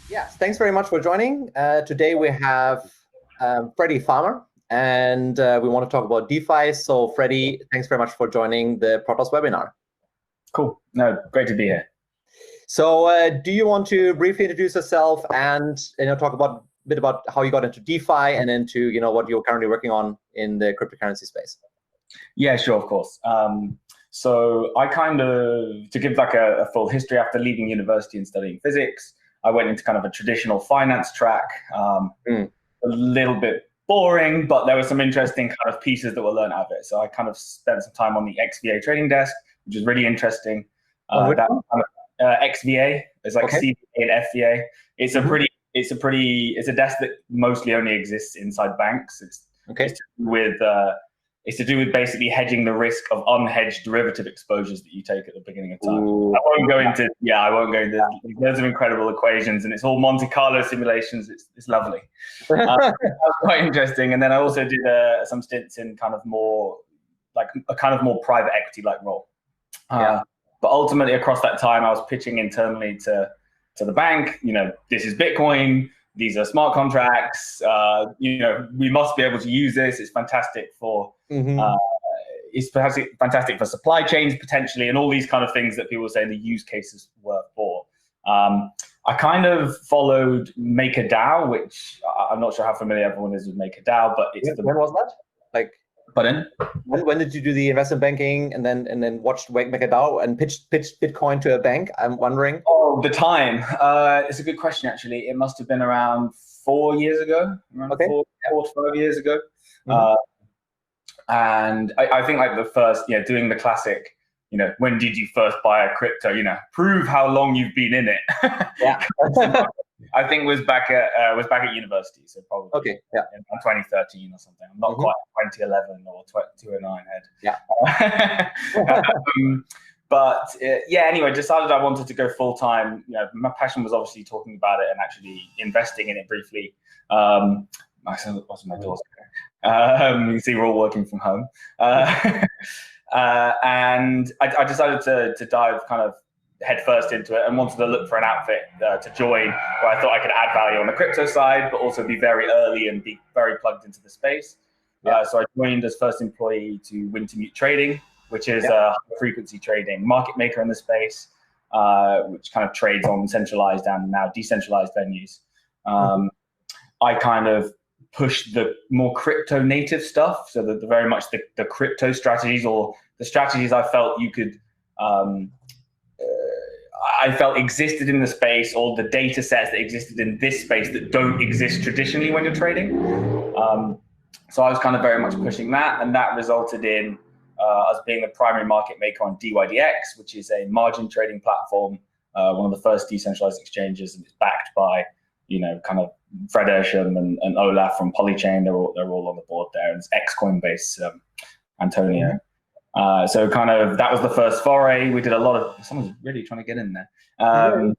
Yes, thanks very much for joining. Today we have Freddie Farmer, and we want to talk about DeFi. So Freddie, thanks very much for joining the Protos webinar. Cool. No, great to be here. So do you want to briefly introduce yourself and talk about a bit about how you got into DeFi and into what you're currently working on in the cryptocurrency space? Yeah, sure, of course. So I to give like a full history, after leaving university and studying physics, I went into kind of a traditional finance track, a little bit boring, but there were some interesting kind of pieces that were learned out of it. So I kind of spent some time on the XVA trading desk, which is really interesting. XVA is like CVA and FVA. It's a desk that mostly only exists inside banks. It's to do with basically hedging the risk of unhedged derivative exposures that you take at the beginning of time. I won't go into loads of incredible equations, and it's all Monte Carlo simulations. It's lovely. That's quite interesting. And then I also did some stints in kind of more private equity like role. But ultimately, across that time, I was pitching internally to the bank. This is Bitcoin. These are smart contracts. We must be able to use this. It's fantastic for fantastic for supply chains potentially, and all these kind of things that people say the use cases were for. I kind of followed MakerDAO, which I'm not sure how familiar everyone is with MakerDAO, but when was that? Pardon? When did you do the investment banking and then watched MakerDAO and pitched Bitcoin to a bank? I'm wondering. Oh, the time. It's a good question, actually. It must have been around 4 years ago, four to 5 years ago. And I think like the first, doing the classic, when did you first buy a crypto? Prove how long you've been in it. I think was back at university, so probably in 2013 or something. I'm not quite 2011 or 2009 head. Anyway, decided I wanted to go full time. My passion was obviously talking about it and actually investing in it briefly. What's my doors going? You can see we're all working from home. And I decided to dive kind of head first into it and wanted to look for an outfit to join where I thought I could add value on the crypto side, but also be very early and be very plugged into the space. So I joined as first employee to Wintermute Trading, which is a high-frequency trading market maker in the space, which kind of trades on centralized and now decentralized venues. I kind of pushed the more crypto native stuff, so that very much the crypto strategies or the strategies I felt you could I felt existed in the space, or the data sets that existed in this space that don't exist traditionally when you're trading. So I was kind of very much pushing that, and that resulted in us being the primary market maker on DYDX, which is a margin trading platform, one of the first decentralized exchanges, and it's backed by kind of Fred Ersham and Olaf from Polychain. They're all on the board there, and it's ex-Coinbase Antonio. So kind of that was the first foray. We did a lot of, someone's really trying to get in there. That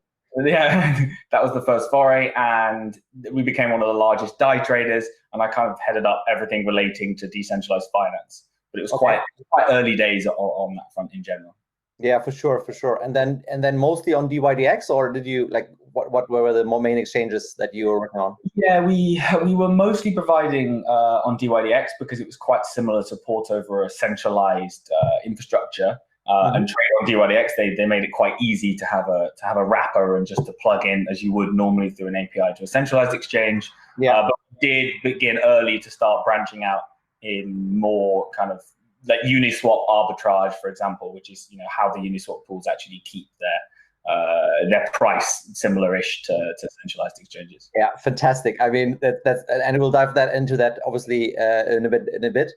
was the first foray, and we became one of the largest DAI traders, and I kind of headed up everything relating to decentralized finance. But it was quite early days on that front in general. Yeah, for sure. And then mostly on DYDX, or did you what were the main exchanges that you were working on? Yeah, we were mostly providing on DYDX because it was quite similar to port over a centralized infrastructure. And trade on DYDX, they made it quite easy to have a wrapper and just to plug in as you would normally through an API to a centralized exchange. But we did begin early to start branching out in more kind of like Uniswap arbitrage, for example, which is how the Uniswap pools actually keep their price similar-ish to centralized exchanges. Yeah, fantastic. I mean, that's and we'll dive into that obviously in a bit.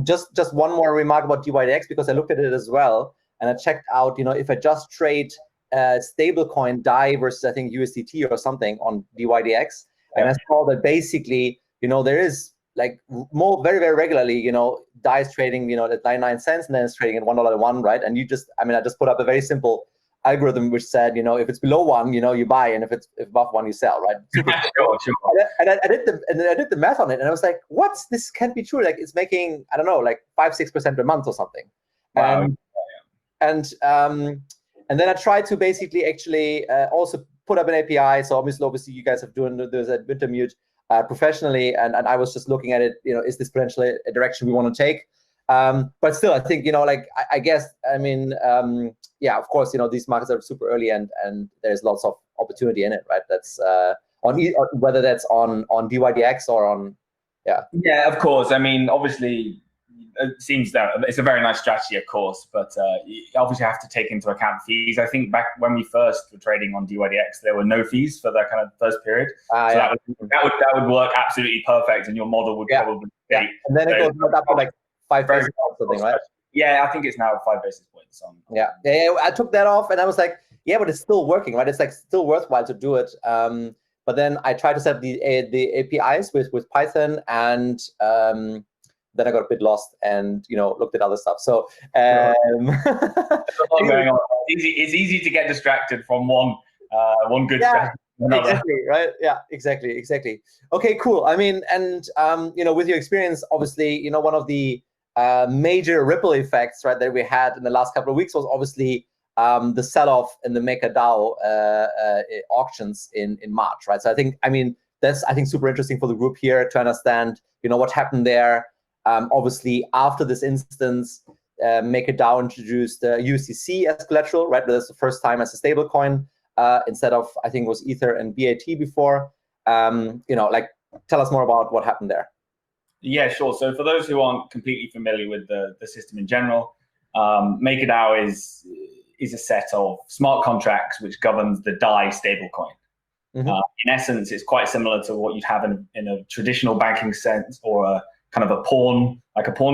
Just one more remark about DYDX, because I looked at it as well and I checked out. If I just trade stablecoin DAI versus I think USDT or something on DYDX, and I saw that basically there is like very very regularly DAI is trading at 99 cents and then it's trading at $1.01, right? And I just put up a very simple algorithm which said, if it's below 1, you buy, and if it's above 1, you sell, right? Sure. And I did the math on it, and I was like, what? This can't be true. Like, it's making, I don't know, like 5-6% a month or something. Wow. And then I tried to basically actually also put up an API. So obviously you guys have doing this at Wintermute professionally, and I was just looking at it. Is this potentially a direction we want to take? But still, I think I guess yeah, of course, these markets are super early, and there's lots of opportunity in it, right? That's whether that's on DYDX or on Yeah, of course. I mean, obviously, it seems that it's a very nice strategy, of course, but you obviously have to take into account fees. I think back when we first were trading on DYDX, there were no fees for that kind of first period. That would work absolutely perfect, and your model would probably and then it goes up to like 5 basis points or something, right? Yeah, I think it's now 5 basis points. Yeah, I took that off, and I was like, yeah, but it's still working, right? It's like still worthwhile to do it. But then I tried to set up the APIs with Python, and then I got a bit lost and looked at other stuff. So it's easy to get distracted from one good strategy. Exactly, right? Yeah, exactly. Okay, cool. I mean, and with your experience, obviously, one of the major ripple effects, right, that we had in the last couple of weeks was obviously the sell-off in the MakerDAO auctions in March, right? So that's super interesting for the group here to understand, what happened there. Obviously, after this instance, MakerDAO introduced USDC as collateral, right? That's the first time as a stable coin instead of, I think it was Ether and BAT before. Tell us more about what happened there. Yeah, sure. So for those who aren't completely familiar with the system in general, MakerDAO is a set of smart contracts which governs the DAI stablecoin. In essence, it's quite similar to what you'd have in a traditional banking sense, or a kind of a pawn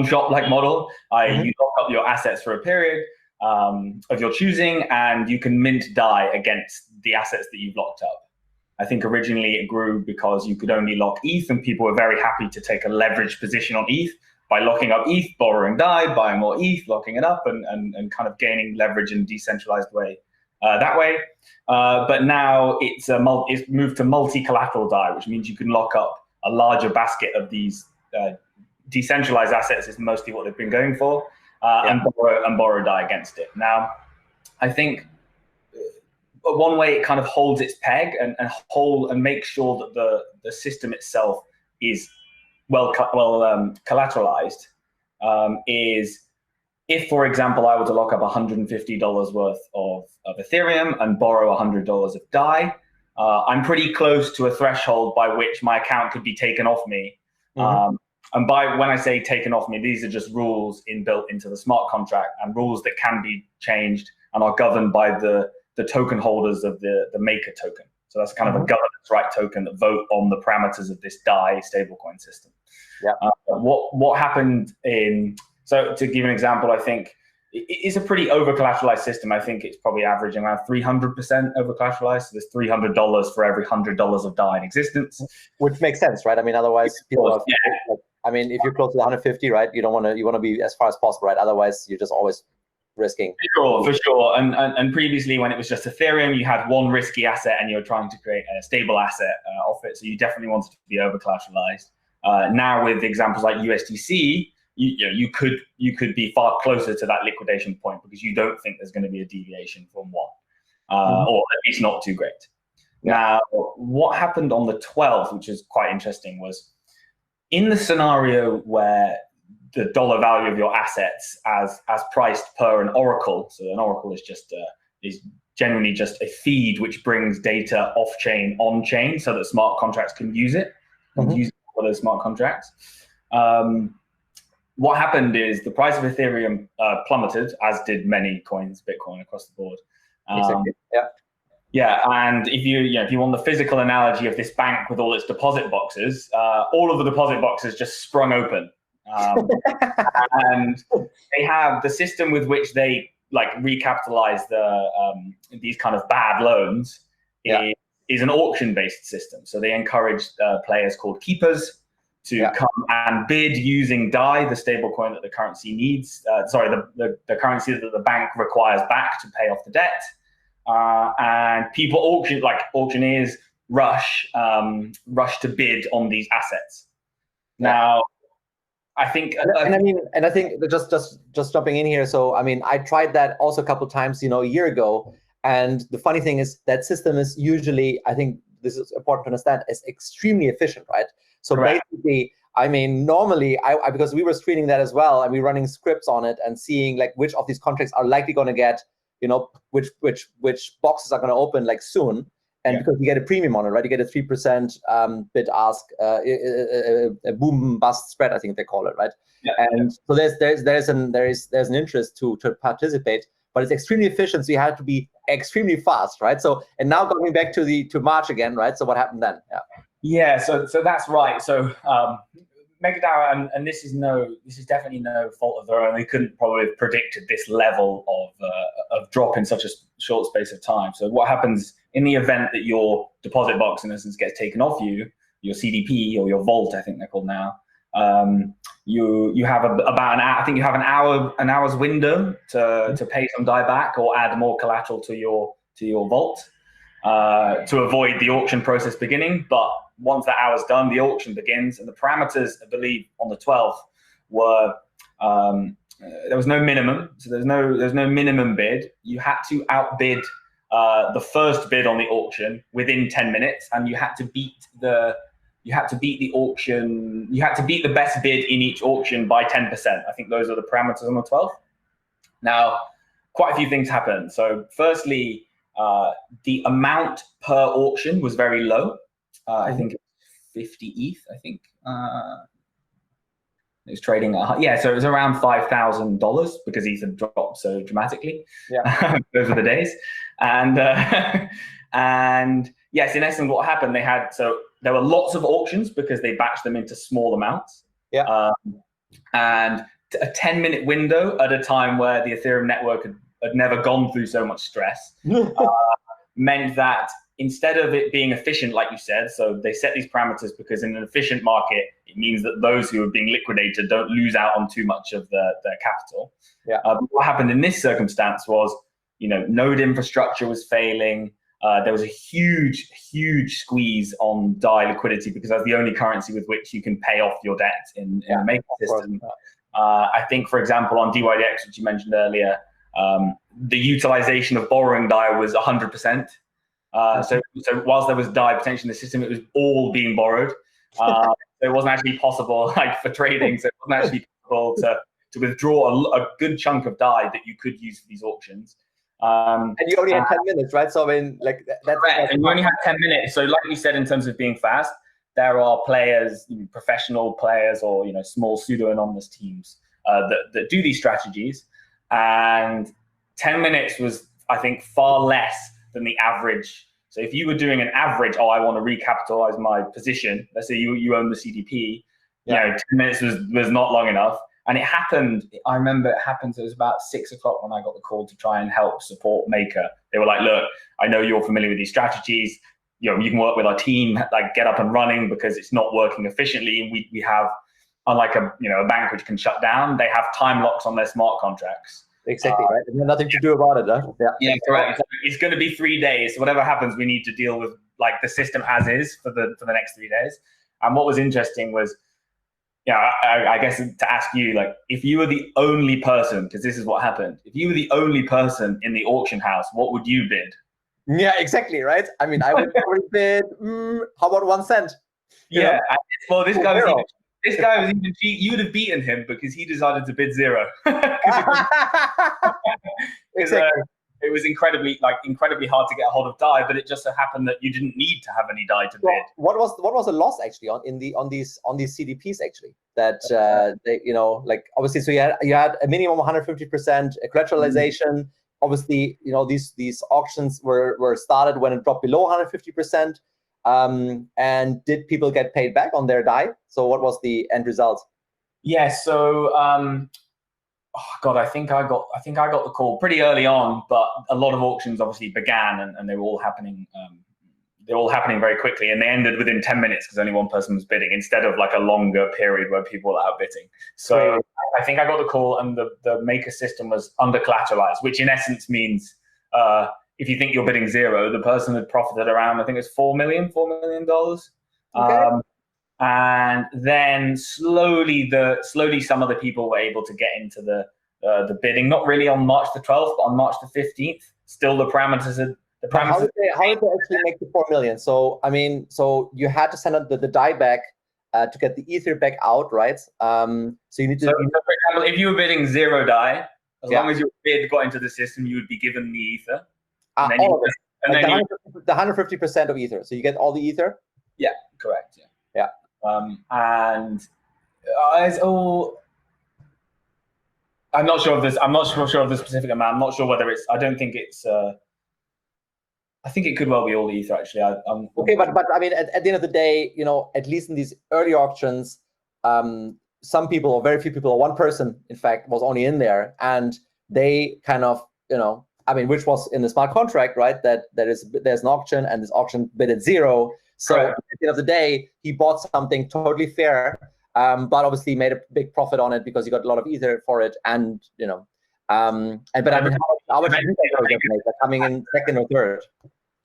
shop like model. You lock up your assets for a period of your choosing, and you can mint DAI against the assets that you've locked up. I think originally it grew because you could only lock ETH, and people were very happy to take a leveraged position on ETH by locking up ETH, borrowing DAI, buying more ETH, locking it up, and kind of gaining leverage in a decentralized way that way. But now it's moved to multi-collateral DAI, which means you can lock up a larger basket of these decentralized assets, is mostly what they've been going for, and borrow DAI against it. Now, I think one way it kind of holds its peg and makes sure that the system itself is well collateralized is if, for example, I were to lock up $150 worth of Ethereum and borrow $100 of DAI, I'm pretty close to a threshold by which my account could be taken off me. And when I say taken off me, these are just rules built into the smart contract, and rules that can be changed and are governed by the token holders of the Maker token. So that's kind of a governance right token that vote on the parameters of this DAI stablecoin system. Yeah. What happened so to give an example, I think it's a pretty over-collateralized system. I think it's probably averaging around 300% over-collateralized. So there's $300 for every $100 of DAI in existence. Which makes sense, right? I mean, otherwise people are, if you're close to 150, right, you want to be as far as possible, right? Otherwise you're just always risking. For sure. And previously, when it was just Ethereum, you had one risky asset and you were trying to create a stable asset off it. So you definitely wanted to be over collateralized. Now with examples like USDC, you could be far closer to that liquidation point because you don't think there's going to be a deviation from one, or at least not too great. Now, what happened on the 12th, which is quite interesting, was in the scenario where the dollar value of your assets as priced per an oracle. So an oracle is generally just a feed which brings data off chain on chain so that smart contracts can use it and use it for those smart contracts. What happened is the price of Ethereum plummeted, as did many coins, Bitcoin across the board. Exactly. Yeah, and if you want the physical analogy of this bank with all its deposit boxes, all of the deposit boxes just sprung open. And they have the system with which they recapitalize these kind of bad loans is an auction-based system. So they encourage players called keepers to come and bid using DAI, the stable coin that the currency needs. The currency that the bank requires back to pay off the debt. And people auctioneers rush to bid on these assets. Now, I think, and I think just jumping in here. So I tried that also a couple of times, a year ago, And the funny thing is that system is usually, I think this is important to understand, is extremely efficient, right? So Correct. basically, I mean, normally, I because we were screening that as well, and we're running scripts on it and seeing like which of these contracts are likely going to get, which boxes are going to open like soon. And because you get a premium on it, right? You get a 3% bid ask, a boom bust spread, I think they call it, right? Yeah, and so there's an interest to participate, but it's extremely efficient. So you have to be extremely fast, right? So, and now going back to March again, right? So what happened then? Yeah. So that's right. So MakerDAO, and this is definitely no fault of their own. They couldn't probably have predicted this level of drop in such a short space of time. So what happens in the event that your deposit box, in essence, gets taken off you, your CDP or your vault, I think they're called now, you have about an hour. I think you have an hour's window to pay some DAI back or add more collateral to your vault to avoid the auction process beginning. But once that hour's done, the auction begins, and the parameters, I believe, on the 12th were there was no minimum, so there's no minimum bid. You had to outbid the first bid on the auction within 10 minutes, and you had to beat the auction. You had to beat the best bid in each auction by 10%. I think those are the parameters on the 12th. Now, quite a few things happened. So, firstly, the amount per auction was very low. I think 50 ETH. I think it was trading at, so it was around $5,000 because ETH had dropped so dramatically. Yeah, those were the days. And and yes, in essence, what happened? There were lots of auctions because they batched them into small amounts. Yeah. And a 10-minute window at a time where the Ethereum network had never gone through so much stress meant that instead of it being efficient, like you said, so they set these parameters because in an efficient market, it means that those who are being liquidated don't lose out on too much of their capital. Yeah. But what happened in this circumstance was, node infrastructure was failing. There was a huge squeeze on DAI liquidity because that's the only currency with which you can pay off your debt in the Maker system. I think, for example, on DYDX, which you mentioned earlier, the utilization of borrowing DAI was 100%. So whilst there was DAI potentially in the system, it was all being borrowed. So it wasn't actually possible, for trading. So it wasn't actually possible to withdraw a good chunk of DAI that you could use for these auctions. And you only had 10 minutes, right? So I mean, that's correct. And you only had 10 minutes. So like you said, in terms of being fast, there are players, professional players, or small pseudo-anonymous teams that do these strategies. And 10 minutes was, I think, far less than the average. So if you were doing an average, I want to recapitalize my position. Let's say you own the CDP. 10 minutes was not long enough. And it happened, I remember it happened, it was about 6 o'clock when I got the call to try and help support Maker. They were like, look, I know you're familiar with these strategies. You can work with our team, get up and running because it's not working efficiently. And we have, unlike a bank which can shut down, they have time locks on their smart contracts. Exactly, right? And there's nothing to do about it, huh? Yeah, correct. It's going to be 3 days. So whatever happens, we need to deal with the system as is for the next 3 days. And what was interesting was, I guess to ask you, if you were the only person, because this is what happened, if you were the only person in the auction house, what would you bid? Yeah, exactly, right? I mean, I would probably bid, how about 1 cent? Yeah. Well, this guy was even cheap. You would have beaten him because he decided to bid 0. Exactly. It was incredibly hard to get a hold of DAI, but it just so happened that you didn't need to have any DAI to bid. What was the loss actually on these CDPs actually? That they, obviously, so you had a minimum 150% collateralization. Obviously, these auctions were started when it dropped below 150%. And did people get paid back on their DAI? So what was the end result? Yeah, so I think I got the call pretty early on, but a lot of auctions obviously began and they were all happening. They're all happening very quickly, and they ended within 10 minutes because only one person was bidding instead of a longer period where people were outbidding. So I think I got the call, and the Maker system was under collateralized, which in essence means if you think you're bidding 0, the person had profited around, I think it's $4 million. Okay. And then slowly some of the people were able to get into the the bidding, not really on March the 12th, but on March the 15th. Still, the parameters are the parameters. How did they actually make the 4 million? So I mean, so you had to send out the DAI back to get the ether back out, right? So you need to. So for example, if you were bidding 0 DAI, as long as your bid got into the system, you would be given the ether. And then all of it. Like the 150% of ether. So you get all the ether. Yeah, correct. Yeah. And it's all. I'm not sure of this. I'm not sure of the specific amount. I'm not sure whether it's. I don't think it's. I think it could well be all the ether, actually. Okay, but I mean, at the end of the day, you know, at least in these early auctions, some people, or very few people, or one person, in fact, was only in there, and they kind of, you know, I mean, which was in the smart contract, right? That there's an auction, and this auction bid at 0. So at the end of the day, he bought something totally fair, but obviously made a big profit on it because he got a lot of ether for it, and you know, but I mean, how much coming in second or third?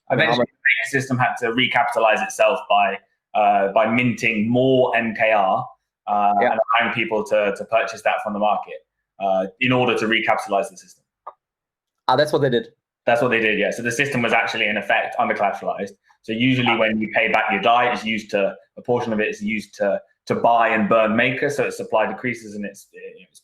Eventually, the system had to recapitalize itself by minting more MKR and allowing people to purchase that from the market in order to recapitalize the system. That's what they did. That's what they did, yeah. So the system was actually in effect under collateralized. So usually when you pay back your DAI, it's used to, a portion of it is used to buy and burn Maker, so its supply decreases and its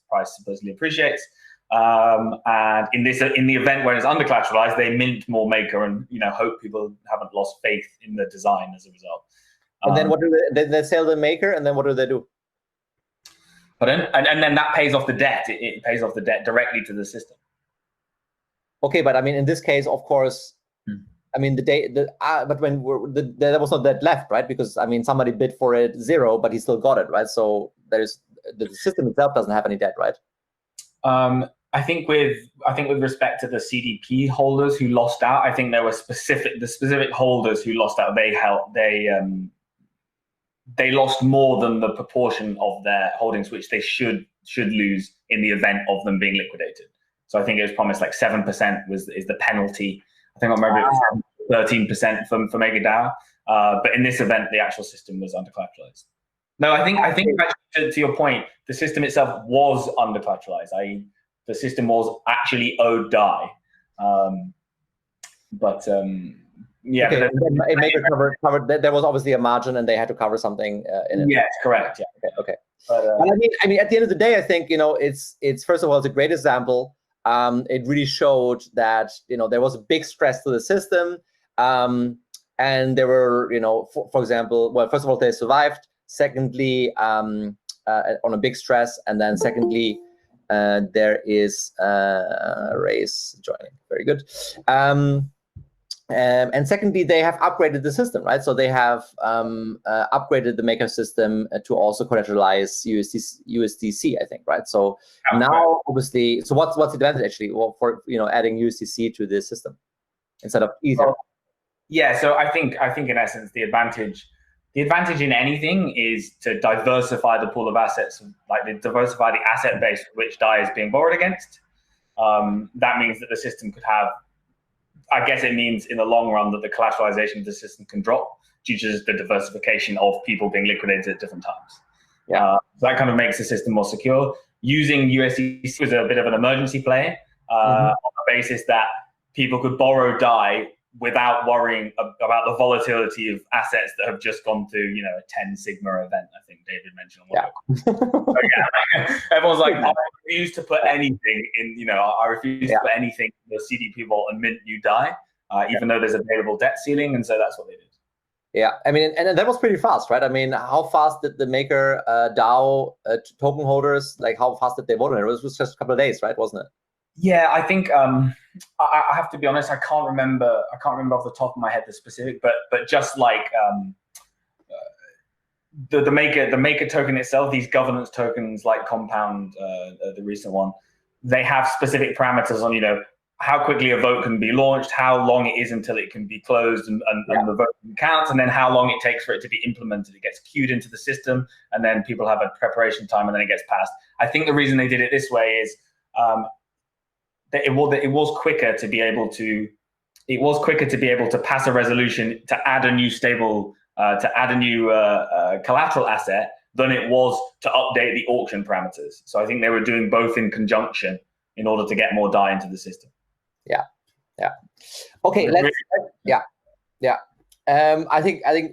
price supposedly appreciates. And in the event where it's under collateralized, they mint more Maker and hope people haven't lost faith in the design as a result. And then what do they sell the Maker, and then what do they do? And then that pays off the debt. It pays off the debt directly to the system. Okay, but I mean, in this case, of course, I mean, but when there was no debt left, right? Because I mean, somebody bid for it 0, but he still got it, right? So the system itself doesn't have any debt, right? I think with respect to the CDP holders who lost out, I think there were specific holders who lost out. They lost more than the proportion of their holdings which they should lose in the event of them being liquidated. So I think it was promised like 7% is the penalty. I think I remember it was 13% for MegaDAO. But in this event, the actual system was under collateralized. No, I think actually, to your point, the system itself was under collateralized. I.e., the system was actually owed DAI. Yeah. Okay, it made it covered. There was obviously a margin, and they had to cover something in it. Yes, correct. Yeah. Okay. But I mean, at the end of the day, I think it's first of all, it's a great example. It really showed that there was a big stress to the system, and there were for example, well, first of all, they survived. Secondly, on a big stress, and then secondly, there is Race joining. Very good. And secondly, they have upgraded the system, right? So they have upgraded the Maker system to also collateralize USDC, I think, right? So now, obviously, so what's the advantage actually for adding USDC to this system instead of Ether? Yeah, so I think in essence the advantage in anything is to diversify the pool of assets, like diversify the asset base which DAI is being borrowed against. That means that the system could have. I guess it means in the long run that the collateralization of the system can drop due to the diversification of people being liquidated at different times. So that kind of makes the system more secure. Using USDC was a bit of an emergency play on the basis that people could borrow DAI without worrying about the volatility of assets that have just gone through, a 10 sigma event. I think David mentioned on one. Everyone's like, I refuse to put anything in, I refuse to put anything in the CDP vault and mint new DAI, even though there's available debt ceiling. And so that's what they did. Yeah, I mean, and that was pretty fast, right? I mean, how fast did the Maker DAO token holders, like how fast did they vote on it? It was just a couple of days, right? Wasn't it? Yeah, I think I have to be honest. I can't remember off the top of my head the specific, but just like the Maker token itself, these governance tokens like Compound, the recent one, they have specific parameters on how quickly a vote can be launched, how long it is until it can be closed and the vote counts, and then how long it takes for it to be implemented. It gets queued into the system, and then people have a preparation time, and then it gets passed. I think the reason they did it this way is. It was quicker to be able to pass a resolution to add a new stable collateral asset than it was to update the auction parameters. So I think they were doing both in conjunction in order to get more DAI into the system. Yeah. Okay, I think I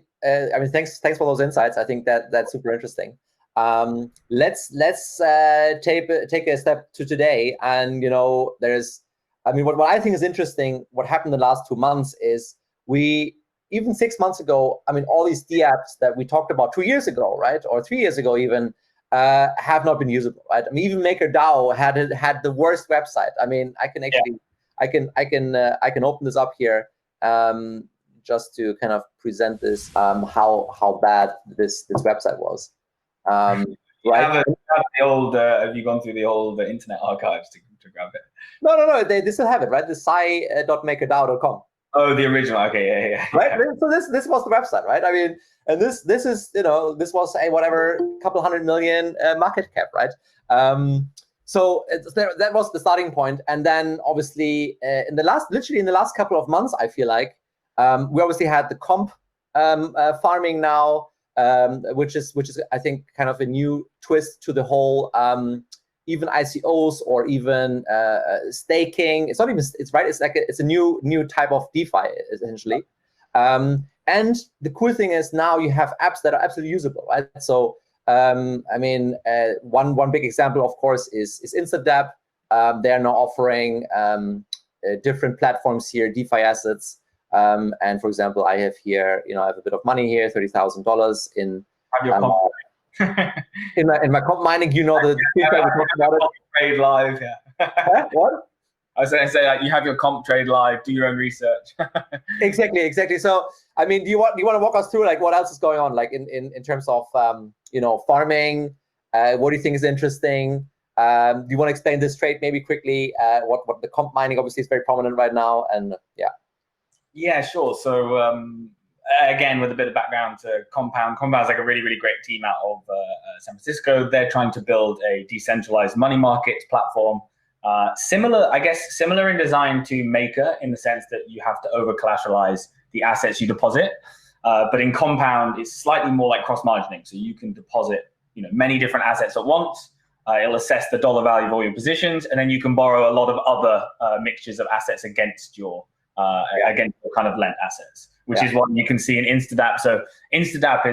mean, thanks for those insights. I think that's super interesting. Let's take a step to today, and what I think is interesting. What happened in the last 2 months is even 6 months ago, I mean, all these DApps that we talked about 2 years ago, right, or 3 years ago even, have not been usable, right? I mean, even MakerDAO had the worst website. I mean, I can actually, I can open this up here, just to kind of present this, how bad this website was. Right? Have you gone through the old internet archives to grab it? No. They still have it, right? The sci.makerdao.com. Oh, the original. Okay, yeah. Right. So this was the website, right? I mean, and this is this was a whatever couple $100 million market cap, right? So that was the starting point, and then obviously in the last couple of months, I feel like we obviously had the comp farming now, which is I think kind of a new twist to the whole even ICOs or even staking. It's not even, it's right. It's like it's a new type of DeFi essentially. And the cool thing is now you have apps that are absolutely usable, right? So I mean, one big example, of course, is InstaDApp. They are now offering different platforms here, DeFi assets. And for example, I have here, I have a bit of money here, $30,000 in in my comp mining. The trade live. Yeah. What? I was going to say, like, you have your comp trade live, do your own research. Exactly. So, I mean, do you want to walk us through like what else is going on, like in terms of farming? What do you think is interesting? Do you want to explain this trade maybe quickly? What the comp mining obviously is very prominent right now, and yeah. Yeah, sure. So again, with a bit of background to Compound is like a really, really great team out of San Francisco. They're trying to build a decentralized money markets platform. Similar in design to Maker, in the sense that you have to over collateralize the assets you deposit. But in Compound, it's slightly more like cross margining. So you can deposit many different assets at once. It'll assess the dollar value of all your positions, and then you can borrow a lot of other mixtures of assets against your kind of lent assets, which is what you can see in InstaDApp. So InstaDApp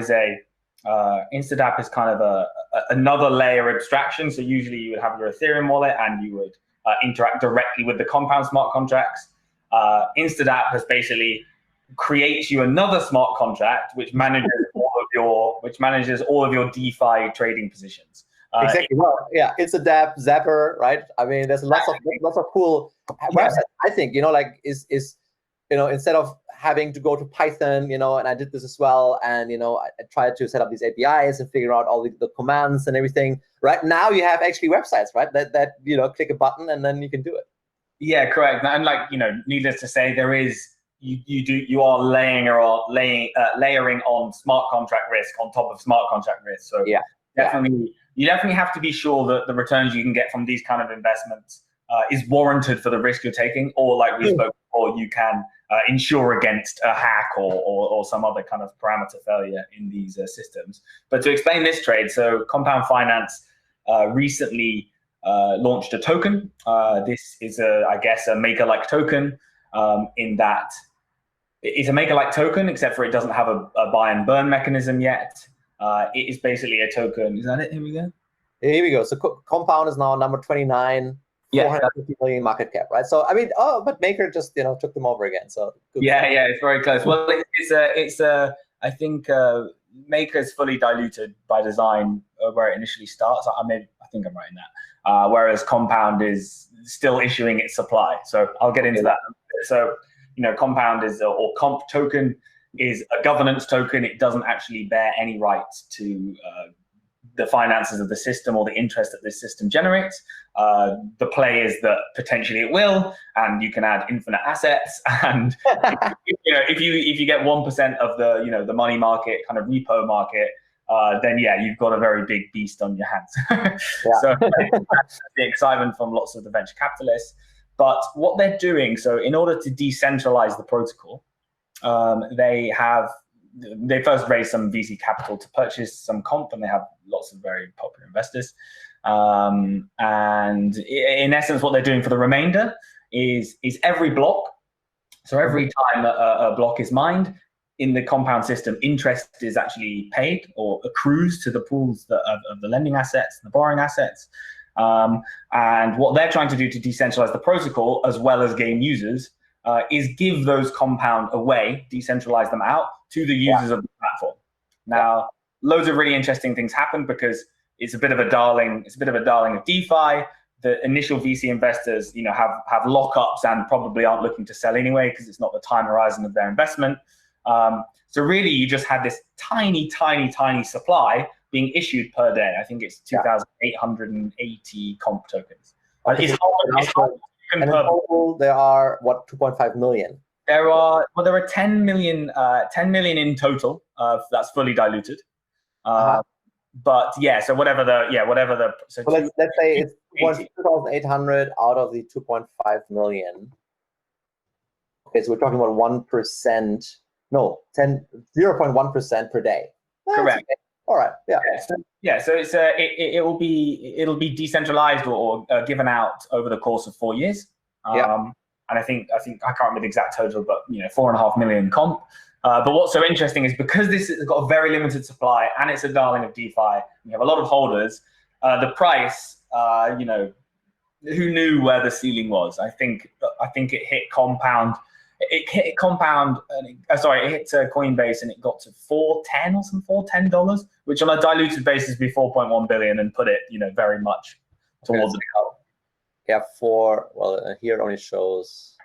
is kind of another layer of abstraction. So usually you would have your Ethereum wallet and you would interact directly with the Compound smart contracts. InstaDApp has basically creates you another smart contract which manages all of your DeFi trading positions. Exactly. Well, yeah, it's a Zapper, right? I mean, there's lots of cool websites. I think instead of having to go to Python, and I did this as well, and I tried to set up these APIs and figure out all the commands and everything. Right now, you have actually websites, right? That click a button and then you can do it. Yeah, correct. And needless to say, there is you are layering on smart contract risk on top of smart contract risk. So you definitely have to be sure that the returns you can get from these kind of investments is warranted for the risk you're taking, or like we spoke before, you can insure against a hack or some other kind of parameter failure in these systems. But to explain this trade, so Compound Finance recently launched a token. This is a Maker-like token, in that it's a Maker-like token, except for it doesn't have a buy and burn mechanism yet. It is basically a token. Is that it? Here we go. Here we go. So Compound is now number 29, 450 million market cap, right? So I mean, but Maker just took them over again. So it's very close. Well, I think Maker is fully diluted by design where it initially starts. I think I'm right in that. Whereas Compound is still issuing its supply. So I'll get into that. So Compound or Comp token is a governance token. It doesn't actually bear any rights to the finances of the system or the interest that this system generates. The play is that potentially it will, and you can add infinite assets. And if you get 1% of the money market, kind of repo market, then you've got a very big beast on your hands. So that's the excitement from lots of the venture capitalists. But what they're doing, so in order to decentralize the protocol, they have they first raised some VC capital to purchase some comp, and they have lots of very popular investors. And in essence, what they're doing for the remainder is every block. So every time a block is mined in the compound system, interest is actually paid or accrues to the pools of the lending assets, the borrowing assets. And what they're trying to do to decentralize the protocol, as well as game users, is give those compound away, decentralize them out to the users of the platform. Now, loads of really interesting things happen because it's a bit of a darling. It's a bit of a darling of DeFi. The initial VC investors, have lockups and probably aren't looking to sell anyway because it's not the time horizon of their investment. So really, you just had this tiny supply being issued per day. I think it's 2,880 comp tokens. It's hard. And in total, there are 2.5 million. There are 10 million in total. That's fully diluted. But yeah, so whatever the. So let's say it's 2,800 out of the 2.5 million. Okay, so we're talking about 1%. No, 0.1% per day. Correct. Okay. All right. Yeah. So it's it'll be decentralized or given out over the course of 4 years. And I think I can't remember the exact total, but 4.5 million comp. But what's so interesting is because this has got a very limited supply and it's a darling of DeFi, you have a lot of holders. The price, who knew where the ceiling was? I think it hit compound. It hit compound. It hit Coinbase and it got to $4.10 or some $4.10, which on a diluted basis would be 4.1 billion, and put it very much towards the top. Yeah, here it only shows.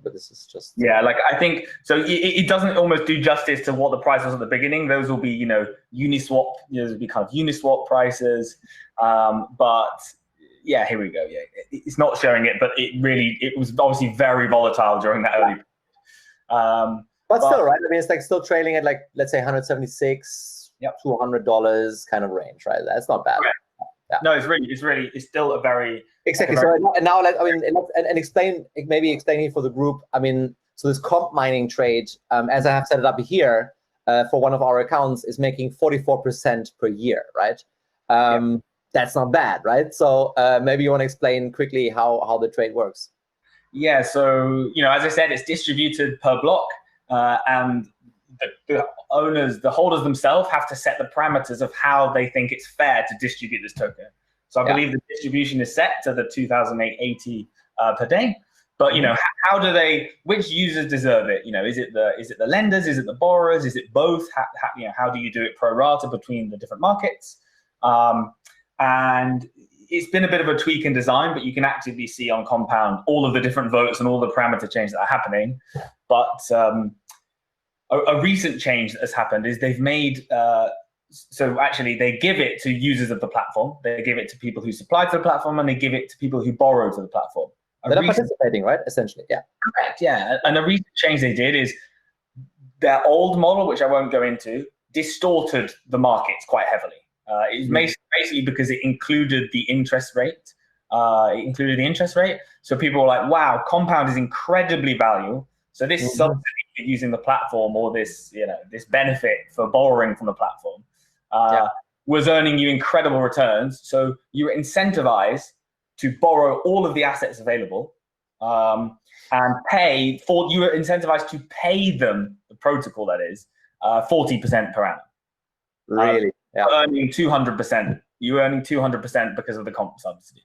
But this is just I think so. It doesn't almost do justice to what the price was at the beginning. Those will be Uniswap. Those will be kind of Uniswap prices. But yeah, here we go. Yeah, it's not showing it, but it was obviously very volatile during that early period. But still, right? I mean, it's like still trading at let's say $176 to $200 kind of range, right? That's not bad. Right. Yeah. No, it's still a very exactly. So now, maybe explaining for the group. I mean, so this comp mining trade, as I have set it up here, for one of our accounts, is making 44% per year, right? That's not bad, right? So maybe you want to explain quickly how the trade works. Yeah. So as I said, it's distributed per block, and the owners, the holders themselves, have to set the parameters of how they think it's fair to distribute this token. So I believe the distribution is set to the 2,880 per day. But how do which users deserve it? Is it the lenders? Is it the borrowers? Is it both? How do you do it pro rata between the different markets? And it's been a bit of a tweak in design, but you can actively see on Compound all of the different votes and all the parameter changes that are happening. But a recent change that has happened is they've made, so actually they give it to users of the platform, they give it to people who supply to the platform, and they give it to people who borrow to the platform. They're participating, right? Essentially, yeah. Correct, yeah. And a recent change they did is their old model, which I won't go into, distorted the markets quite heavily. It was basically because it included the interest rate. So people were like, wow, Compound is incredibly valuable. So this subsidy for using the platform, or this benefit for borrowing from the platform, was earning you incredible returns. So you were incentivized to borrow all of the assets available, and you were incentivized to pay them, the protocol that is, 40% per annum. Really? Earning 200%. You were earning 200% because of the comp subsidy.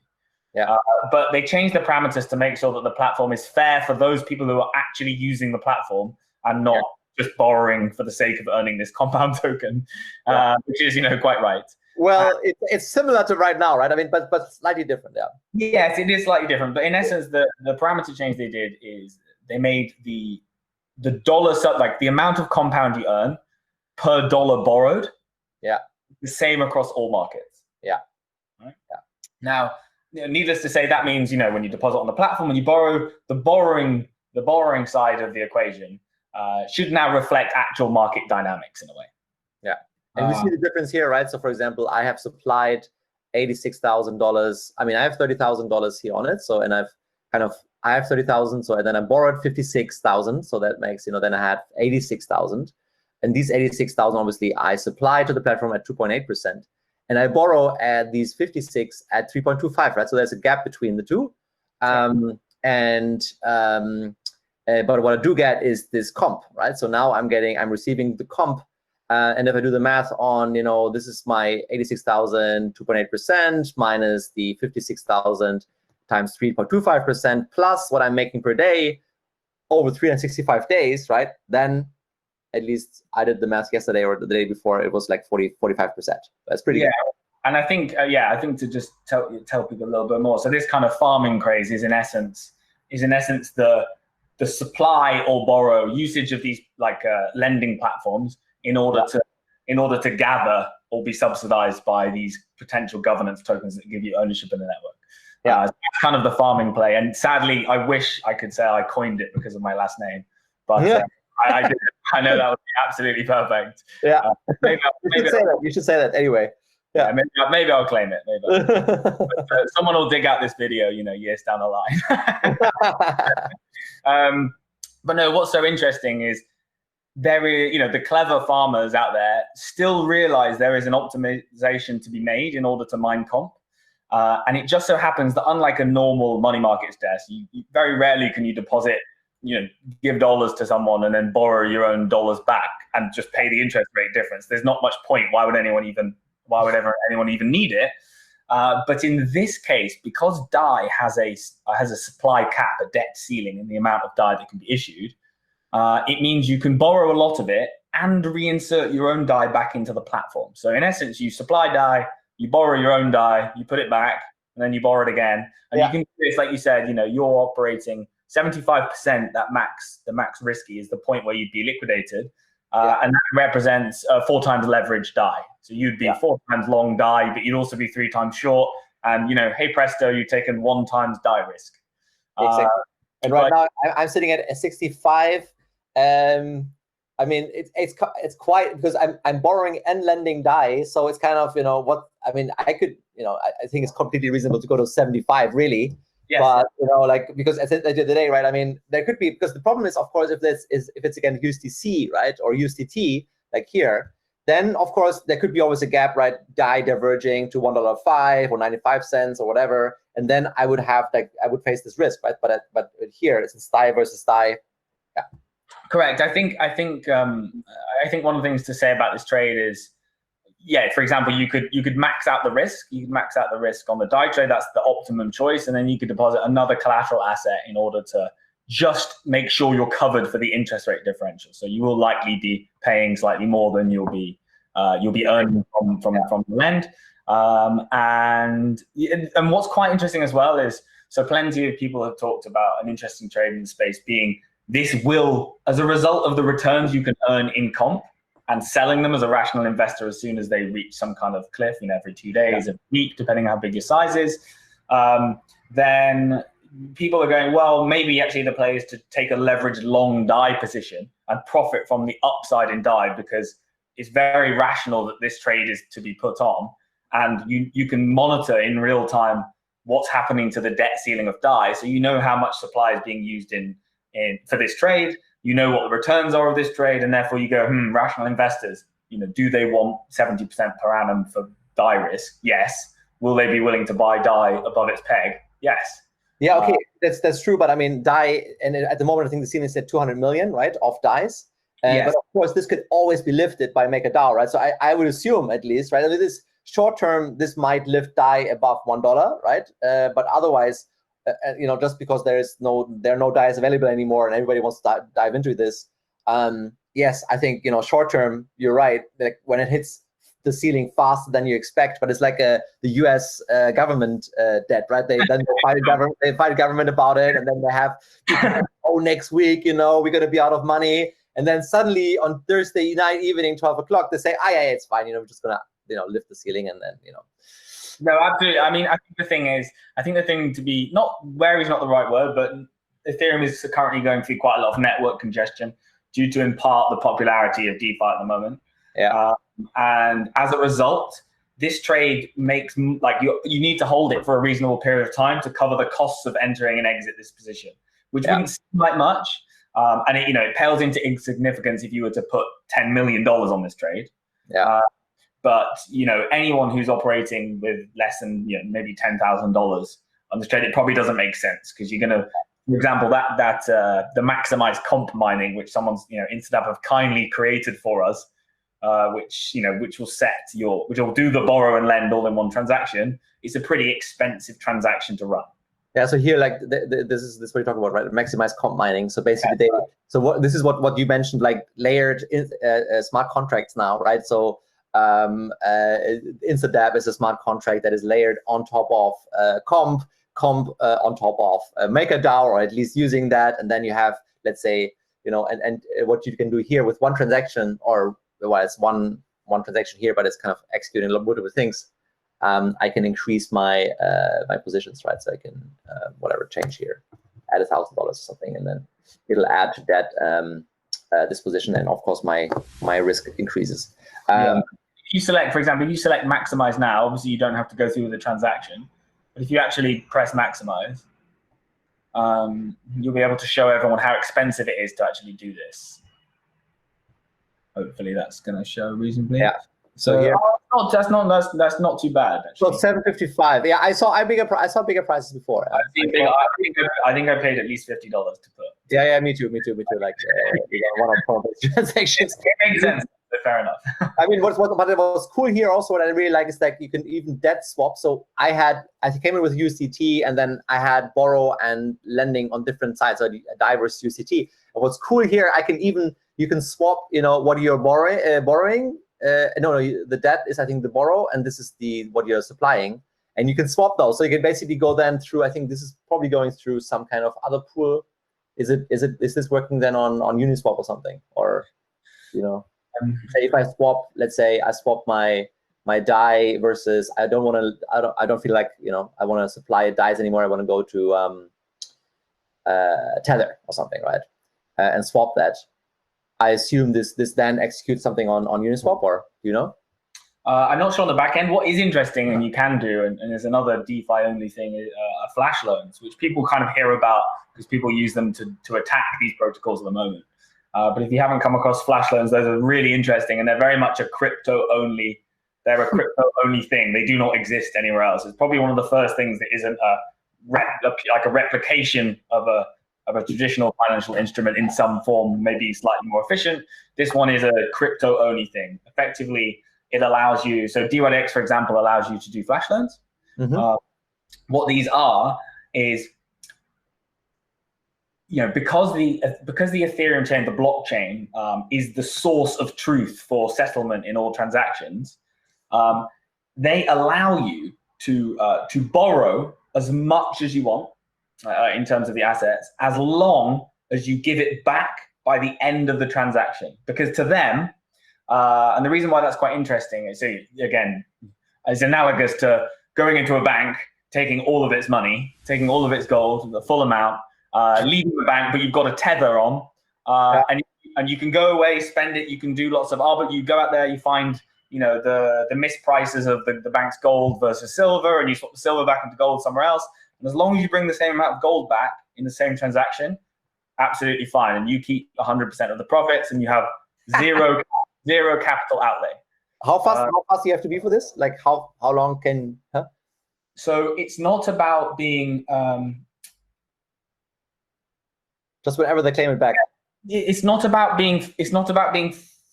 But they changed the parameters to make sure that the platform is fair for those people who are actually using the platform and not just borrowing for the sake of earning this Compound token, which is quite right. Well, it's similar to right now, right? I mean, but slightly different, Yes, it is slightly different. But in essence, the parameter change they did is they made the dollar the amount of Compound you earn per dollar borrowed, the same across all markets. Right? Now, needless to say, that means when you deposit on the platform and you borrow, the borrowing side of the equation should now reflect actual market dynamics in a way. And we see the difference here, right? So, for example, I have supplied $86,000. I mean, I have $30,000 here on it. So, and I've I have 30,000. So then I borrowed 56,000. So that makes, then I had 86,000. And these 86,000, obviously, I supply to the platform at 2.8%. And I borrow at these 56 at 3.25, right? So there's a gap between the two. But what I do get is this comp, right? So now I'm receiving the comp. And if I do the math on, this is my 86,000, 2.8% minus the 56,000 times 3.25% plus what I'm making per day over 365 days, right? Then at least I did the math yesterday or the day before, it was like 45%. That's pretty good. And I think, to just tell people a little bit more. So this kind of farming craze is in essence the supply or borrow usage of these lending platforms in order to gather or be subsidized by these potential governance tokens that give you ownership in the network. It's kind of the farming play. And sadly, I wish I could say I coined it because of my last name, but I didn't. I know that would be absolutely perfect. Yeah, maybe you should say that anyway. Yeah, maybe I'll claim it. But, someone will dig out this video, years down the line. But no, what's so interesting is there is, the clever farmers out there still realize there is an optimization to be made in order to mine comp. And it just so happens that unlike a normal money markets desk, you very rarely can you deposit, give dollars to someone and then borrow your own dollars back and just pay the interest rate difference. There's not much point. Why would anyone even need it? But in this case, because DAI has a supply cap, a debt ceiling in the amount of DAI that can be issued, it means you can borrow a lot of it and reinsert your own DAI back into the platform. So in essence, you supply DAI, you borrow your own DAI, you put it back, and then you borrow it again. And you can do this, like you said, you're operating 75%, the max risky is the point where you'd be liquidated. And that represents 4 times leveraged DAI. So you'd be 4 times long DAI, but you'd also be 3 times short. And, hey, presto, you've taken 1 times DAI risk. Exactly. And right now I'm sitting at 65. I mean, it's quite, because I'm borrowing and lending DAI. So it's kind of, I could, I think it's completely reasonable to go to 75, really. Yes. But because at the end of the day, right? I mean, there could be, because the problem is, of course, if it's again USDC, right, or USDT, like here, then of course there could be always a gap, right? DAI diverging to $1.05 or 95 cents or whatever, and then I would face this risk, right? But here it's DAI versus DAI. Yeah. Correct. I think one of the things to say about this trade is, for example, you could max out the risk. You could max out the risk on the DAI trade. That's the optimum choice. And then you could deposit another collateral asset in order to just make sure you're covered for the interest rate differential. So you will likely be paying slightly more than you'll be earning from the lend. And what's quite interesting as well is, so plenty of people have talked about an interesting trade in the space being this will, as a result of the returns you can earn in comp, and selling them as a rational investor as soon as they reach some kind of cliff, every 2 days, a week, depending on how big your size is, then people are going, well, maybe actually the play is to take a leveraged long DAI position and profit from the upside in DAI, because it's very rational that this trade is to be put on, and you can monitor in real time what's happening to the debt ceiling of DAI, so you know how much supply is being used in for this trade. You know what the returns are of this trade, and therefore you go, rational investors, do they want 70% per annum for DAI risk? Yes. Will they be willing to buy DAI above its peg? Yes. Yeah, okay, that's true. But I mean, DAI, and at the moment, I think the ceiling is at 200 million, right, of DAIs. But of course, this could always be lifted by MakerDAO, right? So I would assume, at least, right, this short term, this might lift DAI above $1, right? But otherwise, just because there are no DAIs available anymore and everybody wants to dive into this. Yes, I think, short term, you're right. Like when it hits the ceiling faster than you expect, but it's like the U.S. Government debt, right? They fight government about it, and then they have people, next week, we're going to be out of money, and then suddenly on Thursday night evening, 12 o'clock, they say, yeah, it's fine. We're just gonna lift the ceiling, and then No, absolutely. I mean, I think the thing to be, not wary is not the right word, but Ethereum is currently going through quite a lot of network congestion due to, in part, the popularity of DeFi at the moment. Yeah. And as a result, this trade makes like you need to hold it for a reasonable period of time to cover the costs of entering and exit this position, which wouldn't seem like much. And it, it pales into insignificance if you were to put $10 million on this trade. Yeah. But anyone who's operating with less than maybe $10,000 on this trade, it probably doesn't make sense, because you're going to, for example, the maximized comp mining, which someone's Instadap have kindly created for us, which will do the borrow and lend all in one transaction. It's a pretty expensive transaction to run. Yeah, so here, like this is what you're talking about, right? Maximized comp mining. So basically, this is what you mentioned, like layered smart contracts now, right? So Instadap is a smart contract that is layered on top of comp on top of MakerDAO, or at least using that, and then you have, let's say, and what you can do here with one transaction, or well, it's one transaction here, but it's kind of executing multiple things. I can increase my my positions, right? So I can whatever change here, add $1,000 or something, and then it'll add to that this position, and of course my risk increases. If you select, for example, if you select maximize now, obviously you don't have to go through the transaction. But if you actually press maximize, you'll be able to show everyone how expensive it is to actually do this. Hopefully that's going to show reasonably. Yeah. So here, that's not too bad. Actually. So 755. Yeah, I saw bigger prices before. I think I paid at least $50 to put. Yeah, me too. Like one of those transactions. It makes sense. Fair enough. I mean, what was cool here also, what I really like, is that you can even debt swap. So I came in with USDT, and then I had borrow and lending on different sides, so a diverse USDT. And what's cool here, you can swap, what you're borrowing. No, the debt is, I think, the borrow, and this is what you're supplying, and you can swap those. So you can basically go then through. I think this is probably going through some kind of other pool. Is this working then on Uniswap or something, or say if I swap, let's say I swap my DAI versus I don't feel like I want to supply DAIs anymore. I want to go to Tether or something, right? And swap that. I assume this then executes something on Uniswap, or I'm not sure on the back end. What is interesting, and you can do, and there's another DeFi only thing, are flash loans, which people kind of hear about because people use them to attack these protocols at the moment. But if you haven't come across flash loans, those are really interesting, and they're very much a crypto only. They're a crypto only thing. They do not exist anywhere else. It's probably one of the first things that isn't like a replication of a traditional financial instrument in some form, maybe slightly more efficient. This one is a crypto only thing. Effectively, it allows you. So DYDX, for example, allows you to do flash loans. Mm-hmm. What these are is, because the Ethereum chain, the blockchain, is the source of truth for settlement in all transactions, they allow you to borrow as much as you want in terms of the assets, as long as you give it back by the end of the transaction. Because to them, and the reason why that's quite interesting is, again, it's analogous to going into a bank, taking all of its money, taking all of its gold, the full amount, leaving the bank, but you've got a tether on, and you can go away, spend it. You can do lots of but you go out there, you find the misprices of the bank's gold versus silver, and you swap the silver back into gold somewhere else. And as long as you bring the same amount of gold back in the same transaction, absolutely fine, and you keep 100% of the profits, and you have zero capital outlay. How fast do you have to be for this? Like how long can? So it's not about being. Just whenever they claim it back. It's not about being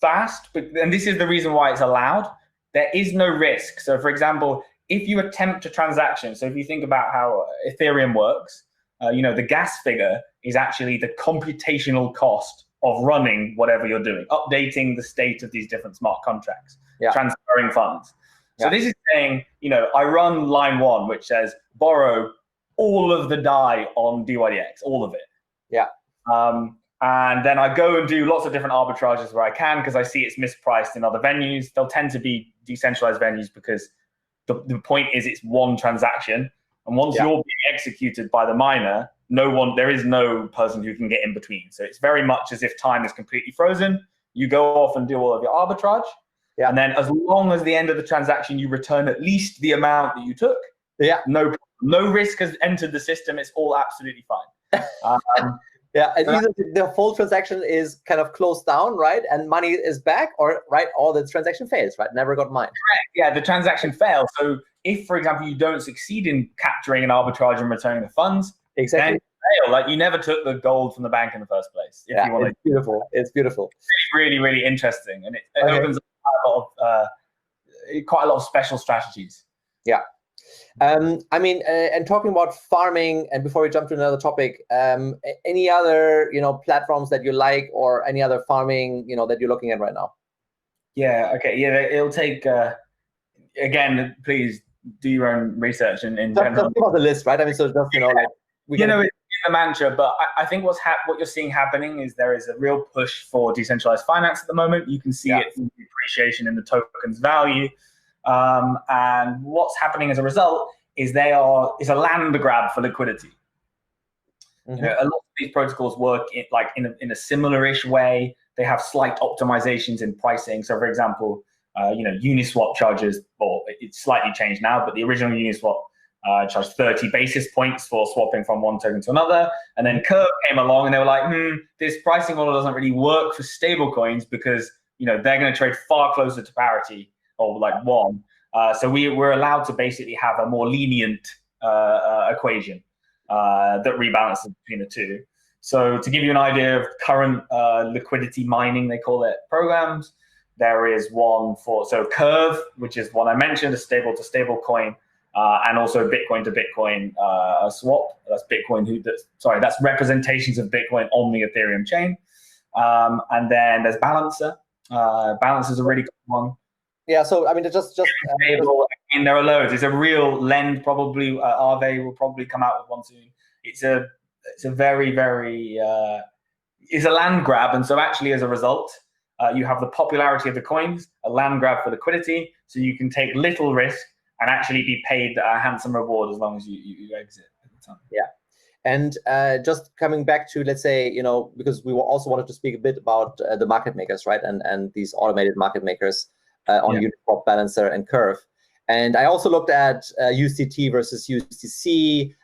fast, and this is the reason why it's allowed. There is no risk. So, for example, if you attempt a transaction, so if you think about how Ethereum works, the gas figure is actually the computational cost of running whatever you're doing, updating the state of these different smart contracts, transferring funds. So this is saying, I run line 1, which says borrow all of the DAI on DYDX, all of it. Yeah. And then I go and do lots of different arbitrages where I can, because I see it's mispriced in other venues. They'll tend to be decentralized venues because the point is it's one transaction. And once you're being executed by the miner, there is no person who can get in between. So it's very much as if time is completely frozen. You go off and do all of your arbitrage. Yeah. And then as long as the end of the transaction, you return at least the amount that you took. Yeah. No risk has entered the system. It's all absolutely fine. Yeah, and either the full transaction is kind of closed down, right, and money is back, or the transaction fails, right, never got mined. Correct. Yeah, the transaction fails. So if, for example, you don't succeed in capturing an arbitrage and returning the funds, exactly, then you fail. Like, you never took the gold from the bank in the first place. If you want it's beautiful. It's beautiful. It's really, really interesting, and it opens up quite a lot of special strategies. Yeah. I mean, and talking about farming, and before we jump to another topic, any other, platforms that you like, or any other farming, that you're looking at right now? Yeah. Okay. Yeah. It'll take. Again, please do your own research and just give us a list, right? I mean, so just like it's the mantra, but I think what you're seeing happening is there is a real push for decentralized finance at the moment. You can see it in the appreciation in the token's value. And what's happening as a result is it's a land grab for liquidity. Mm-hmm. A lot of these protocols work in a similar-ish way. They have slight optimizations in pricing. So, for example, Uniswap charges, or it's slightly changed now, but the original Uniswap charged 30 basis points for swapping from one token to another. And then Curve came along and they were like, this pricing model doesn't really work for stable coins because they're going to trade far closer to parity, or like one. So we're allowed to basically have a more lenient equation that rebalances between the two. So to give you an idea of current liquidity mining, they call it, programs, there is one so Curve, which is one I mentioned, a stable to stable coin, and also Bitcoin to Bitcoin swap. That's that's representations of Bitcoin on the Ethereum chain. And then there's Balancer. Balancer is a really cool one. Yeah, so I mean, just and there are loads. It's a real lend. Probably Aave will probably come out with one soon. It's a very, very it's a land grab, and so actually as a result, you have the popularity of the coins, a land grab for liquidity, so you can take little risk and actually be paid a handsome reward as long as you exit at the time. Yeah. And just coming back to, let's say, because we also wanted to speak a bit about the market makers, right, and these automated market makers on Uniswap, Balancer, and Curve. And I also looked at USDT versus USDC,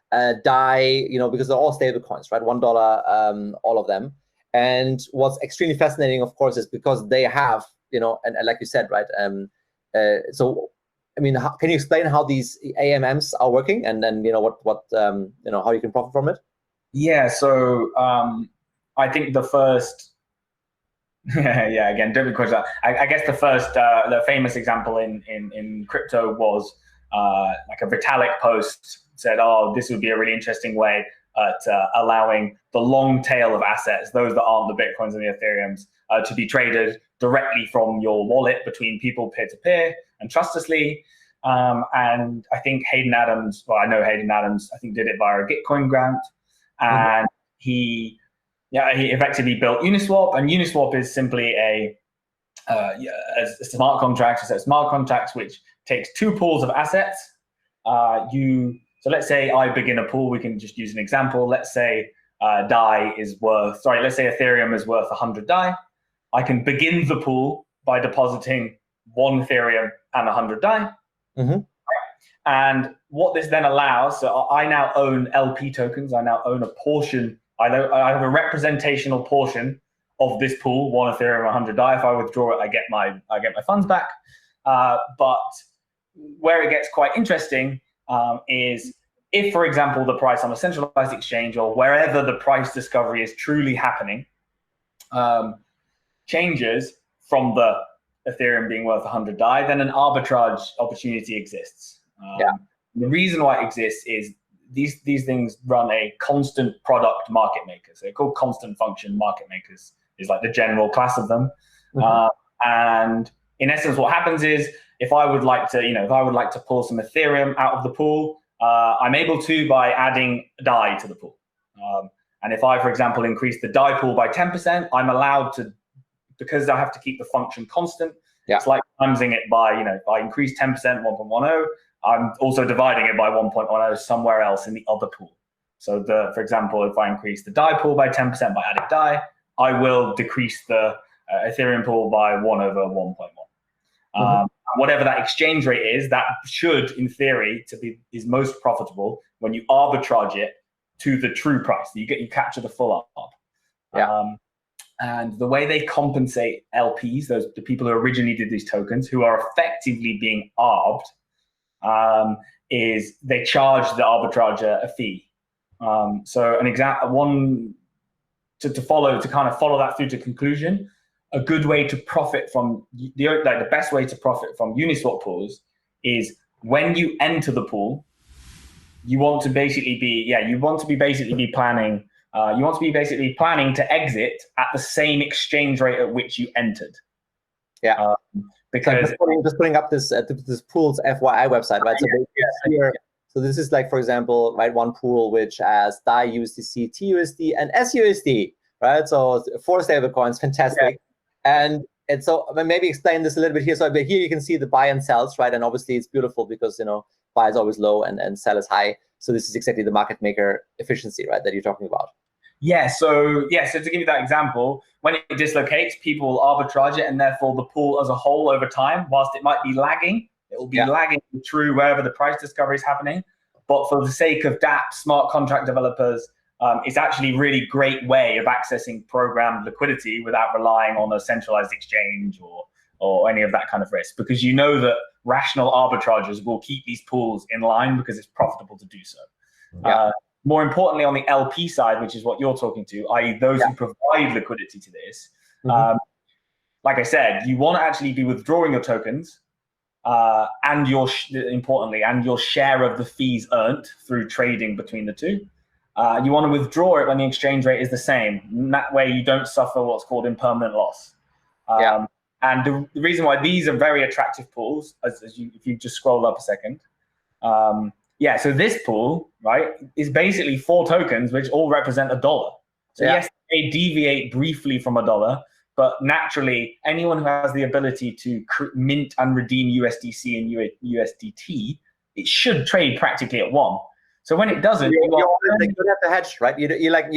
DAI, because they're all stable coins, right? $1, all of them. And what's extremely fascinating, of course, is because they have, and like you said, right? So, I mean, can you explain how these AMMs are working, and then what how you can profit from it? Yeah. So I think the first. Again, don't be question. I guess the famous example in crypto was like a Vitalik post said, "Oh, this would be a really interesting way at allowing the long tail of assets, those that aren't the Bitcoins and the Ethereums, to be traded directly from your wallet between people peer-to-peer and trustlessly." And I think Hayden Adams, I think did it via a Gitcoin grant, and he effectively built Uniswap, and Uniswap is simply a smart contract. So smart contracts which takes two pools of assets. So let's say I begin a pool. We can just use an example. Let's say let's say Ethereum is worth 100 DAI. I can begin the pool by depositing 1 Ethereum and 100 DAI. Mm-hmm. And what this then allows, so I now own LP tokens. I now own a portion. I have a representational portion of this pool, 1 Ethereum, 100 DAI. If I withdraw it, I get my funds back. But where it gets quite interesting is if, for example, the price on a centralized exchange or wherever the price discovery is truly happening changes from the Ethereum being worth 100 DAI, then an arbitrage opportunity exists. The reason why it exists is these things run a constant product market maker. So they're called constant function market makers, is like the general class of them. And in essence, what happens is if I would like to pull some Ethereum out of the pool, I'm able to by adding DAI to the pool. And if I, for example, increase the DAI pool by 10%, I'm allowed to, because I have to keep the function constant. It's like timesing it by, if I increase 10%, 1.10, I'm also dividing it by 1.10 somewhere else in the other pool. So for example, if I increase the DAI pool by 10% by adding DAI, I will decrease the Ethereum pool by 1/1.1. Whatever that exchange rate is, that should, in theory, is most profitable when you arbitrage it to the true price. You capture the full arb. Yeah. And the way they compensate LPs, the people who originally did these tokens, who are effectively being arbed, is they charge the arbitrager a fee. So an example, to kind of follow that through to conclusion, a good way to profit from the best way to profit from Uniswap pools is when you enter the pool, you want to basically be planning to exit at the same exchange rate at which you entered. Yeah. Because just putting up this pool's FYI website, right? So this is like, for example, right, one pool which has DAI USDC, TUSD, and SUSD, right? So 4 stablecoins, fantastic. Yeah. And so maybe explain this a little bit here. So here you can see the buy and sells, right? And obviously it's beautiful because buy is always low and sell is high. So this is exactly the market maker efficiency, right, that you're talking about. Yeah. So to give you that example, when it dislocates, people will arbitrage it, and therefore the pool as a whole over time, whilst it might be lagging, it will be lagging true wherever the price discovery is happening. But for the sake of dApps, smart contract developers, it's actually a really great way of accessing programmed liquidity without relying on a centralized exchange or any of that kind of risk, because you know that rational arbitragers will keep these pools in line because it's profitable to do so. Yeah. More importantly, on the LP side, which is what you're talking to, i.e. those who provide liquidity to this, like I said, you want to actually be withdrawing your tokens and your share of the fees earned through trading between the two. You want to withdraw it when the exchange rate is the same. And that way you don't suffer what's called impermanent loss. And the reason why these are very attractive pools, if you just scroll up a second, so this pool, right, is basically 4 tokens which all represent $1. So yes, they deviate briefly from $1, but naturally, anyone who has the ability to mint and redeem USDC and USDT, it should trade practically at 1. So when it doesn't, you don't have to hedge, right? You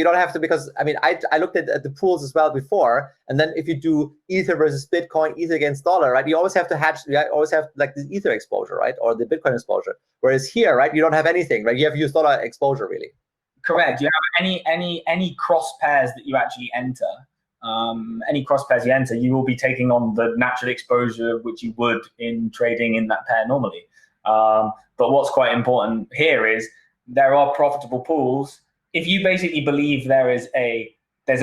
don't have to, because I looked at the pools as well before, and then if you do Ether versus Bitcoin, Ether against dollar, right? You always have to hedge. You always have like the Ether exposure, right, or the Bitcoin exposure. Whereas here, right, you don't have anything, right? You have US dollar exposure, really. Correct. You have any cross pairs that you actually enter. Any cross pairs you enter, you will be taking on the natural exposure which you would in trading in that pair normally. But what's quite important here is there are profitable pools. If you basically believe there's a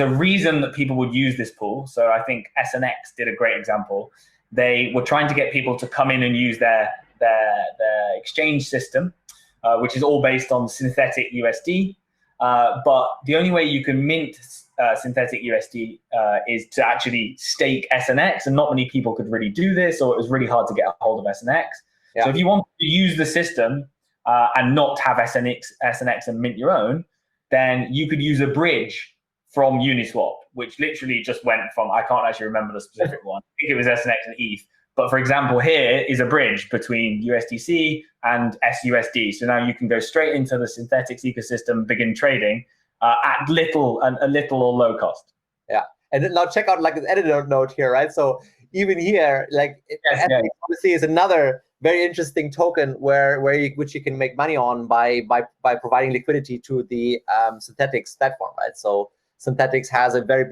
reason that people would use this pool. So I think SNX did a great example. They were trying to get people to come in and use their exchange system, which is all based on synthetic USD. But the only way you can mint synthetic USD is to actually stake SNX, and not many people could really do this, or it was really hard to get a hold of SNX. So if you want to use the system and not have SNX and mint your own, then you could use a bridge from Uniswap, which literally just went from, I can't actually remember the specific one, I think it was SNX and ETH. But for example, here is a bridge between USDC and SUSD. So now you can go straight into the synthetics ecosystem, begin trading at a little or low cost. Yeah, and then now check out like this editor note here, right? So even here, like obviously is another very interesting token which you can make money on by providing liquidity to the Synthetics platform, right? So Synthetics has a very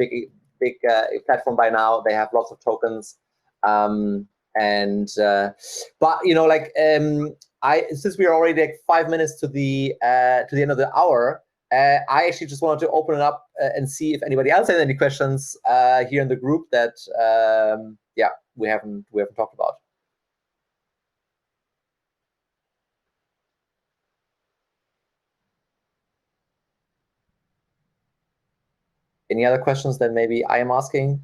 big platform by now. They have lots of tokens. Since we are already like 5 minutes to the end of the hour, I actually just wanted to open it up and see if anybody else has any questions here in the group that we haven't talked about. Any other questions that maybe I am asking?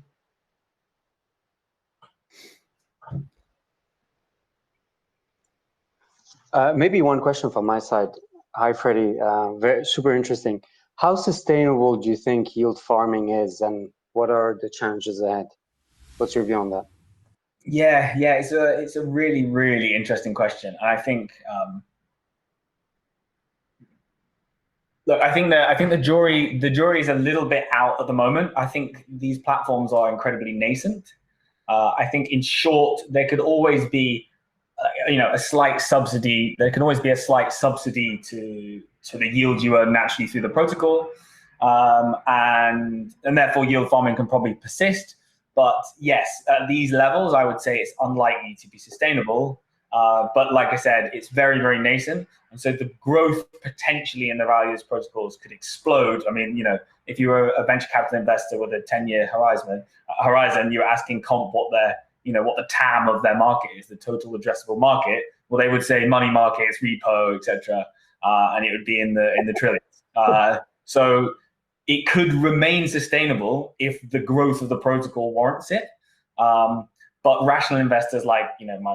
Maybe one question from my side. Hi, Freddie. Super interesting. How sustainable do you think yield farming is, and what are the challenges ahead? What's your view on that? Yeah, it's a really, really interesting question. And I think look, I think the jury is a little bit out at the moment. I think these platforms are incredibly nascent. I think in short, there could always be a slight subsidy. There can always be a slight subsidy to the yield you earn naturally through the protocol, and therefore yield farming can probably persist. But yes, at these levels, I would say it's unlikely to be sustainable. But like I said, it's very, very nascent, and so the growth potentially in the value of these protocols could explode. I mean, if you were a venture capital investor with a 10-year horizon, you're asking comp what the TAM of their market is, the total addressable market. Well, they would say money markets, repo, etc., and it would be in the trillions. So it could remain sustainable if the growth of the protocol warrants it. But rational investors like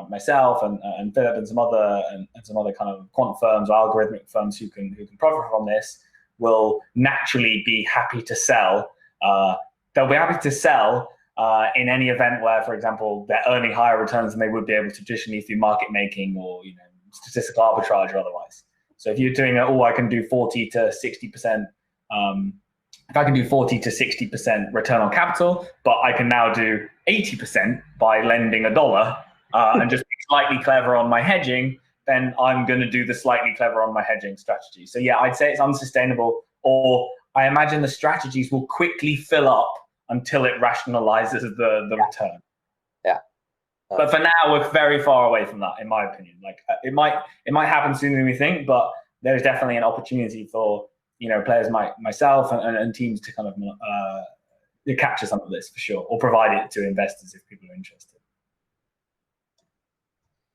myself and Philip and some other kind of quant firms or algorithmic firms who can profit from this will naturally be happy to sell. They'll be happy to sell in any event where, for example, they're earning higher returns than they would be able to traditionally through market making or statistical arbitrage or otherwise. So if you're doing I can do 40 to 60%. If I can do 40 to 60% return on capital, but I can now do 80% by lending $1 and just be slightly clever on my hedging, then I'm going to do the slightly clever on my hedging strategy. So yeah, I'd say it's unsustainable, or I imagine the strategies will quickly fill up until it rationalizes the return. Yeah. But for now, we're very far away from that, in my opinion. Like it might happen sooner than we think, but there's definitely an opportunity for players like myself and teams to kind of capture some of this for sure, or provide it to investors if people are interested.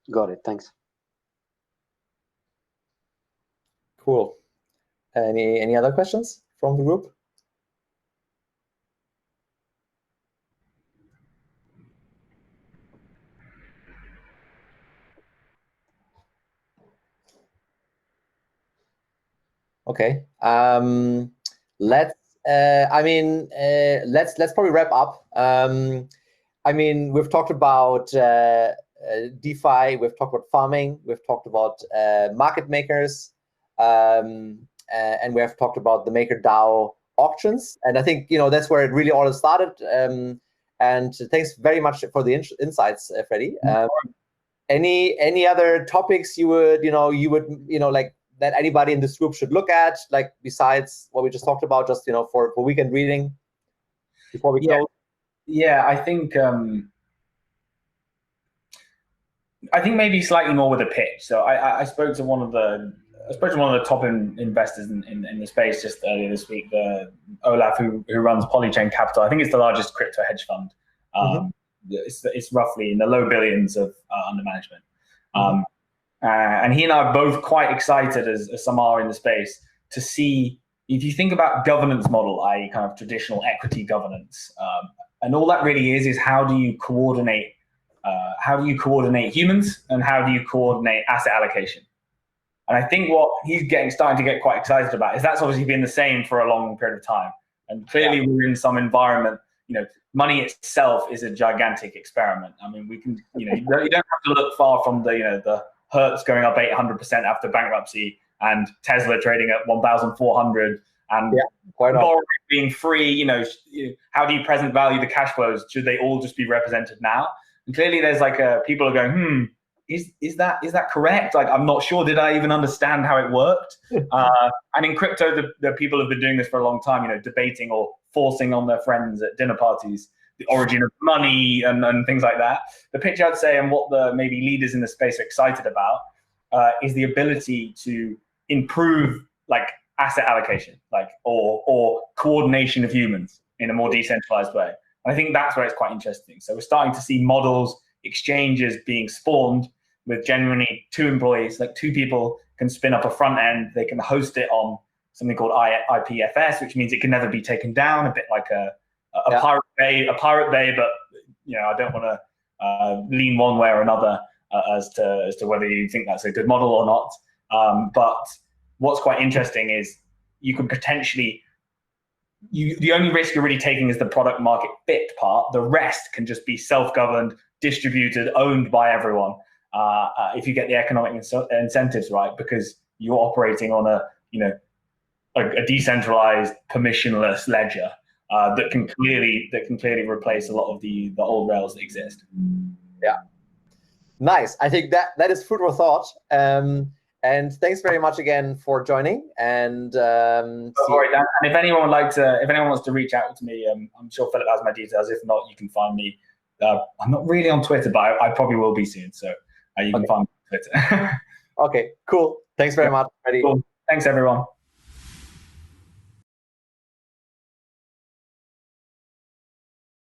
Got it. Thanks. Cool. Any other questions from the group? Okay. Let's probably wrap up. I mean, we've talked about DeFi, we've talked about farming, we've talked about market makers, and we have talked about the MakerDAO auctions. And I think that's where it really all started. And thanks very much for the insights, Freddie. Any other topics you would like that anybody in this group should look at, like besides what we just talked about, just for weekend reading before we close? Yeah, I think maybe slightly more with a pitch. So I spoke to one of the top investors in the space just earlier this week, the Olaf who runs Polychain Capital. I think it's the largest crypto hedge fund. It's roughly in the low billions of under management. And he and I are both quite excited, as some are in the space, to see, if you think about governance model, i.e. kind of traditional equity governance, and all that really is how do you coordinate humans and how do you coordinate asset allocation? And I think what he's starting to get quite excited about is that's obviously been the same for a long period of time. And clearly we're in some environment, money itself is a gigantic experiment. I mean, we can, you don't have to look far from the Hertz going up 800% after bankruptcy and Tesla trading at 1,400 and borrowing being free. How do you present value the cash flows? Should they all just be represented now? And clearly there's people are going, is that correct? Like, I'm not sure. Did I even understand how it worked? And in crypto, the people have been doing this for a long time, debating or forcing on their friends at dinner parties the origin of money and things like that. The pitch, I'd say, and what the maybe leaders in the space are excited about is the ability to improve asset allocation, or coordination of humans in a more decentralized way. And I think that's where it's quite interesting. So we're starting to see models, exchanges being spawned with genuinely two employees, two people can spin up a front end. They can host it on something called IPFS, which means it can never be taken down, a bit like a Pirate Bay, but I don't want to lean one way or another as to whether you think that's a good model or not. But what's quite interesting is you could potentially, the only risk you're really taking is the product market fit part. The rest can just be self-governed, distributed, owned by everyone. If you get the economic incentives right, because you're operating on a decentralized, permissionless ledger. that can clearly replace a lot of the old rails that exist. Yeah. Nice. I think that is food for thought. And thanks very much again for joining. And and if anyone wants to reach out to me, I'm sure Philip has my details. If not, you can find me. I'm not really on Twitter, but I probably will be soon. So you can find me on Twitter. Okay, cool. Thanks very much, Freddie. Cool. Thanks, everyone.